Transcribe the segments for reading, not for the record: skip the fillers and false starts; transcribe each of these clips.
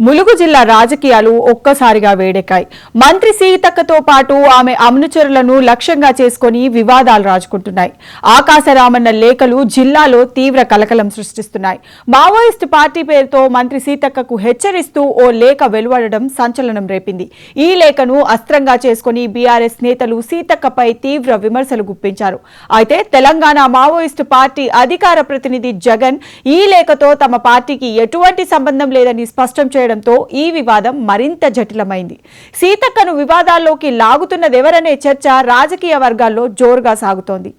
ములుగు జిల్లా రాజకీయాలు ఒక్కసారిగా వేడెక్కాయి. మంత్రి సీతక్కతో పాటు ఆమె అనుచరులను లక్ష్యంగా చేసుకుని వివాదాలు రాజుకుంటున్నాయి. ఆకాశరామన్న లేఖలు జిల్లాలో తీవ్ర కలకలం సృష్టిస్తున్నాయి. మావోయిస్టు పార్టీ పేరుతో మంత్రి సీతక్కకు హెచ్చరిస్తూ ఓ లేఖ వెలువడడం సంచలనం రేపింది. ఈ లేఖను అస్త్రంగా చేసుకుని బీఆర్ఎస్ నేతలు సీతక్కపై తీవ్ర విమర్శలు గుప్పించారు. అయితే తెలంగాణ మావోయిస్టు పార్టీ అధికార ప్రతినిధి జగన్ ఈ లేఖతో తమ పార్టీకి ఎటువంటి సంబంధం లేదని స్పష్టం చేయడంతో ఈ వివాదం మరింత జటిలమైంది. సీతక్కను వివాదాల్లోకి లాగుతున్నదెవరనే చర్చ రాజకీయ వర్గాల్లో జోరుగా సాగుతోంది.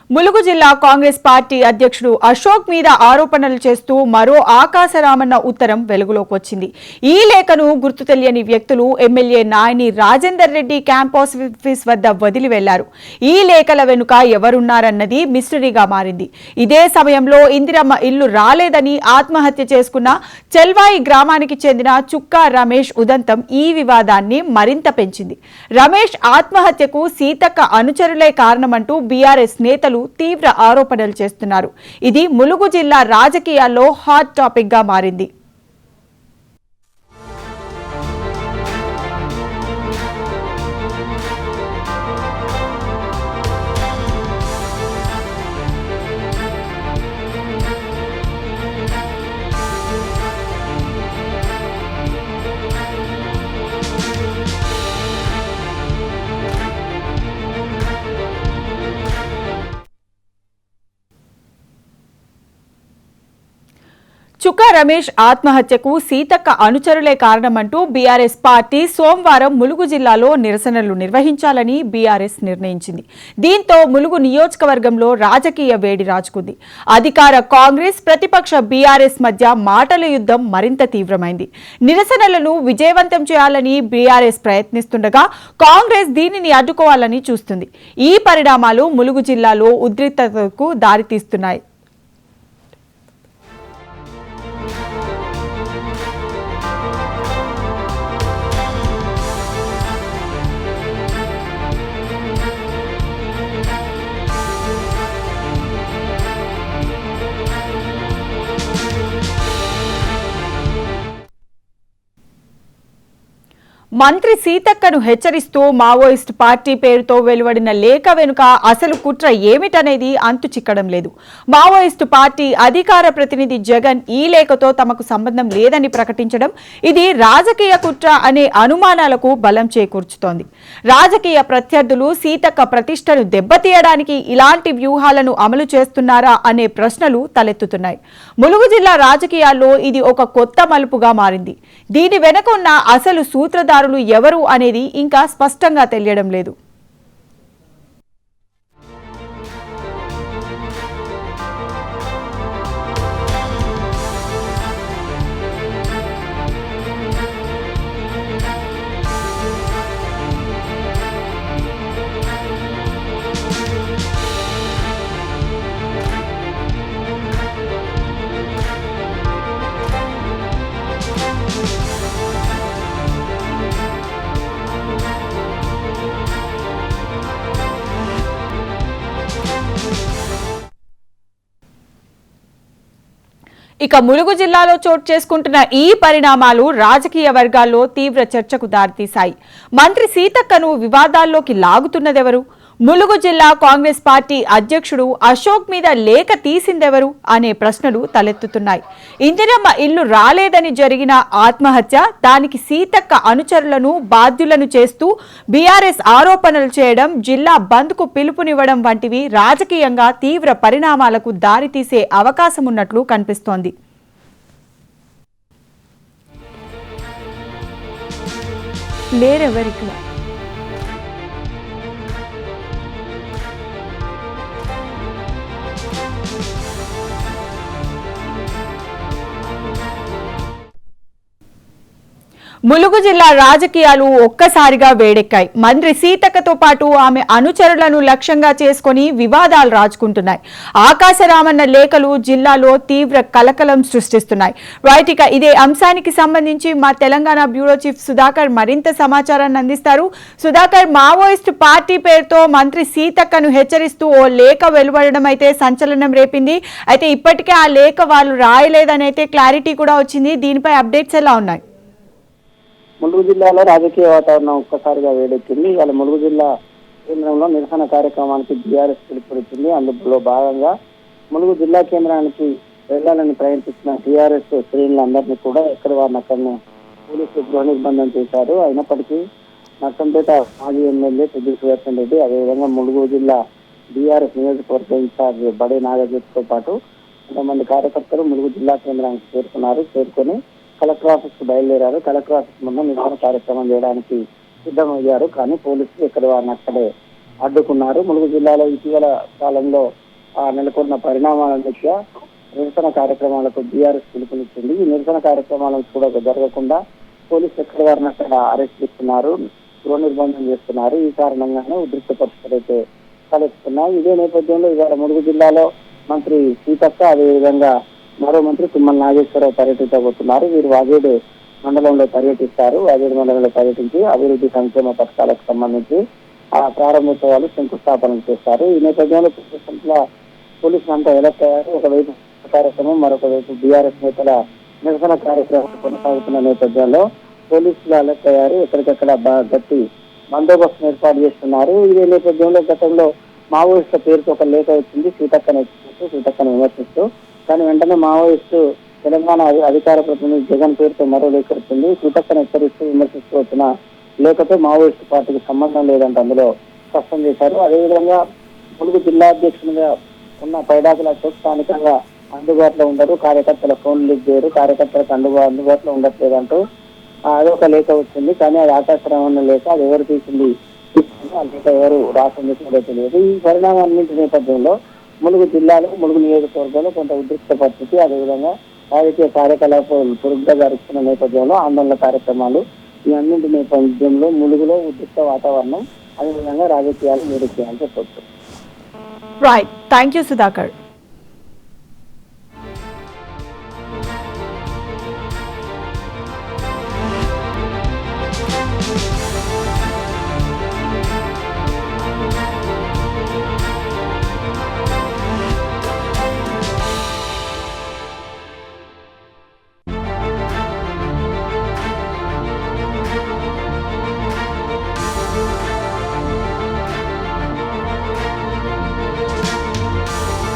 ములుగు జిల్లా కాంగ్రెస్ పార్టీ అధ్యక్షుడు అశోక్ మీద ఆరోపణలు చేస్తూ మరో ఆకాశరామన్న ఉత్తరం వెలుగులోకి వచ్చింది. ఈ లేఖను గుర్తు తెలియని వ్యక్తులు MLA Nayani Rajender Reddy camp office వద్ద వదిలి వెళ్లారు. ఈ లేఖల వెనుక ఎవరున్నారన్నది మిస్టరీగా మారింది. ఇదే సమయంలో ఇందిరమ్మ ఇల్లు రాలేదని ఆత్మహత్య చేసుకున్న చెల్వాయి గ్రామానికి చెందిన చుక్కా రమేష్ ఉదంతం ఈ వివాదాన్ని మరింత పెంచింది. రమేష్ ఆత్మహత్యకు సీతక్క అనుచరులే కారణమంటూ బీఆర్ఎస్ నేతలు తీవ్ర ఆరోపణలు చేస్తున్నారు. ఇది ములుగు జిల్లా రాజకీయాల్లో హాట్ టాపిక్ గా మారింది. చుక్కా రమేష్ ఆత్మహత్యకు సీతక్క అనుచరులే కారణమంటూ బీఆర్ఎస్ పార్టీ సోమవారం ములుగు జిల్లాలో నిరసనలు నిర్వహించాలని బీఆర్ఎస్ నిర్ణయించింది. దీంతో ములుగు నియోజకవర్గంలో రాజకీయ వేడి రాజుకుంది. అధికార కాంగ్రెస్, ప్రతిపక్ష బీఆర్ఎస్ మధ్య మాటల యుద్ధం మరింత తీవ్రమైంది. నిరసనలను విజయవంతం చేయాలని బీఆర్ఎస్ ప్రయత్నిస్తుండగా కాంగ్రెస్ దీనిని అడ్డుకోవాలని చూస్తుంది. ఈ పరిణామాలు ములుగు జిల్లాలో ఉద్రిక్తతకు దారితీస్తున్నాయి. మంత్రి సీతక్కను హెచ్చరిస్తూ మావోయిస్టు పార్టీ పేరుతో వెలువడిన లేఖ వెనుక అసలు కుట్ర ఏమిటనేది అంతు చిక్కడం లేదు. మావోయిస్టు పార్టీ అధికార ప్రతినిధి జగన్ ఈ లేఖతో తమకు సంబంధం లేదని ప్రకటించడం ఇది రాజకీయ కుట్ర అనే అనుమానాలకు బలం చేకూర్చుతోంది. రాజకీయ ప్రత్యర్థులు సీతక్క ప్రతిష్టను దెబ్బతీయడానికి ఇలాంటి వ్యూహాలను అమలు చేస్తున్నారా అనే ప్రశ్నలు తలెత్తుతున్నాయి. ములుగు జిల్లా రాజకీయాల్లో ఇది ఒక కొత్త మలుపుగా మారింది. దీని వెనుక ఉన్న అసలు సూత్రధారులు ఎవరు అనేది ఇంకా స్పష్టంగా తెలియడం లేదు. ఇక ములుగు జిల్లాలో చోటు చేసుకుంటున్న ఈ పరిణామాలు రాజకీయ వర్గాల్లో తీవ్ర చర్చకు దారితీశాయి. మంత్రి సీతక్కను వివాదాల్లోకి లాగుతున్నదెవరు? ములుగు జిల్లా కాంగ్రెస్ పార్టీ అధ్యక్షుడు అశోక్ మీద లేఖ తీసిందెవరు అనే ప్రశ్నలు తలెత్తుతున్నాయి. ఇందిరమ్మ ఇల్లు రాలేదని జరిగిన ఆత్మహత్య, దానికి సీతక్క అనుచరులను బాధ్యులను చేస్తూ బీఆర్ఎస్ ఆరోపణలు చేయడం, జిల్లా బంద్కు పిలుపునివ్వడం వంటివి రాజకీయంగా తీవ్ర పరిణామాలకు దారితీసే అవకాశం ఉన్నట్లు కనిపిస్తోంది. లేరెవరికలా ములుగు జిల్లా రాజకీయాలు ఒక్కసారిగా వేడెక్కాయి. మంత్రి సీతక్కతో పాటు ఆమె అనుచరులను లక్ష్యంగా చేసుకుని వివాదాలు రాజుకుంటున్నాయి. ఆకాశరామన్న లేఖలు జిల్లాలో తీవ్ర కలకలం సృష్టిస్తున్నాయి. రైట్, ఇక ఇదే అంశానికి సంబంధించి మా తెలంగాణ బ్యూరో చీఫ్ సుధాకర్ మరింత సమాచారాన్ని అందిస్తారు. సుధాకర్, మావోయిస్టు పార్టీ పేరుతో మంత్రి సీతక్కను హెచ్చరిస్తూ ఓ లేఖ వెలువడడం అయితే సంచలనం రేపింది. అయితే ఇప్పటికే ఆ లేఖ వాళ్ళు రాయలేదని అయితే క్లారిటీ కూడా వచ్చింది. దీనిపై అప్డేట్స్ ఎలా ఉన్నాయి? ములుగు జిల్లాలో రాజకీయ వాతావరణం ఒక్కసారిగా వేడెక్కింది. ఇవాళ ములుగు జిల్లా కేంద్రంలో నిరసన కార్యక్రమానికి బీఆర్ఎస్ పిలుపునిచ్చింది. అందులో భాగంగా ములుగు జిల్లా కేంద్రానికి వెళ్లాలని ప్రయత్నిస్తున్న టీఆర్ఎస్ శ్రేణులందరినీ కూడా ఎక్కడి వారిని అక్కడనే పోలీసులు గృహ నిర్బంధం చేశారు. అయినప్పటికీ నర్సంపేట మాజీ ఎమ్మెల్యే పెద్ద సుదర్శన్ రెడ్డి, అదేవిధంగా ములుగు జిల్లా బీఆర్ఎస్ నియోజకవర్గ ఇన్ఛార్జ్ బడే నాగజ్యోతితో పాటు కొంతమంది కార్యకర్తలు ములుగు జిల్లా కేంద్రానికి చేరుకొని కలెక్టర్ ఆఫీస్ కు బయలుదేరారు. కలెక్టర్ ఆఫీస్ ముందు నిరసన కార్యక్రమం చేయడానికి సిద్ధమయ్యారు. కానీ పోలీసులు ఇక్కడ వారిని అక్కడే అడ్డుకున్నారు. ములుగు జిల్లాలో ఇటీవల కాలంలో నెలకొన్న పరిణామాల దృష్ట్యా నిరసన కార్యక్రమాలకు బీఆర్ఎస్ పిలుపునిచ్చింది. ఈ నిరసన కార్యక్రమాలను కూడా జరగకుండా పోలీసులు ఎక్కడ వారిని అక్కడ అరెస్ట్ చేస్తున్నారు, గృహ నిర్బంధం చేస్తున్నారు. ఈ కారణంగానే ఉద్రిక్త పరిస్థితులు అయితే తలెత్తుతున్నాయి. ఇదే నేపథ్యంలో ఇవాళ ములుగు జిల్లాలో మంత్రి సీతక్క, అదేవిధంగా మరో మంత్రి తుమ్మల నాగేశ్వరరావు పర్యటించబోతున్నారు. వీరు వాజేడు మండలంలో పర్యటిస్తారు. వాజేడు మండలంలో పర్యటించి అభివృద్ధి సంక్షేమ పథకాలకు సంబంధించి ప్రారంభోత్సవాలు శంకుస్థాపన చేస్తారు. ఈ నేపథ్యంలో పోలీసులు అంతా ఎలక్ట్ అయ్యారు. ఒకవైపు కార్యక్రమం, మరొక వైపు బీఆర్ఎస్ నేతల నిరసన కార్యక్రమం కొనసాగుతున్న నేపథ్యంలో పోలీసులు అలర్ట్ అయ్యారు. ఎక్కడికక్కడ గట్టి బందోబస్తు ఏర్పాటు చేస్తున్నారు. ఇదే నేపథ్యంలో గతంలో మావోయిస్టుల పేరుతో ఒక లేఖ వచ్చింది సీతక్కను విమర్శిస్తూ. కానీ వెంటనే మావోయిస్టు తెలంగాణ అధికార ప్రతినిధి జగన్ పేరుతో మరో లేఖ వచ్చింది. సీతక్కను హెచ్చరిస్తూ విమర్శిస్తూ వచ్చిన లేఖతో మావోయిస్టు పార్టీకి సంబంధం లేదంటే అందులో స్పష్టం చేశారు. అదేవిధంగా ములుగు జిల్లా అధ్యక్షునిగా ఉన్న పైడాకుల అశోక్ స్థానికంగా అందుబాటులో ఉండరు, కార్యకర్తల ఫోన్ లిఫ్ట్ చేయరు, కార్యకర్తలకు అందుబాటులో ఉండట్లేదంటూ అదొక లేఖ వచ్చింది. కానీ అది ఆకాశరామన్న లేఖ, అది ఎవరు తీసింది ఆ లేఖ ఎవరు రాసింది కూడా తెలియదు. ఈ పరిణామాన్నింటి నేపథ్యంలో ములుగు జిల్లాలో, ములుగు నియోజకవర్గంలో కొంత ఉద్రిక్త పరిస్థితి, అదేవిధంగా రాజకీయ కార్యకలాపాలు చురుగ్గా జరుగుతున్న నేపథ్యంలో ఆందోళన కార్యక్రమాలు, ఈ అన్నింటి నేపథ్యంలో ములుగులో ఉద్రిక్త వాతావరణం, అదేవిధంగా రాజకీయాలు వేడెక్కాయని చెప్పొచ్చు. Right, thank you Sudhakar.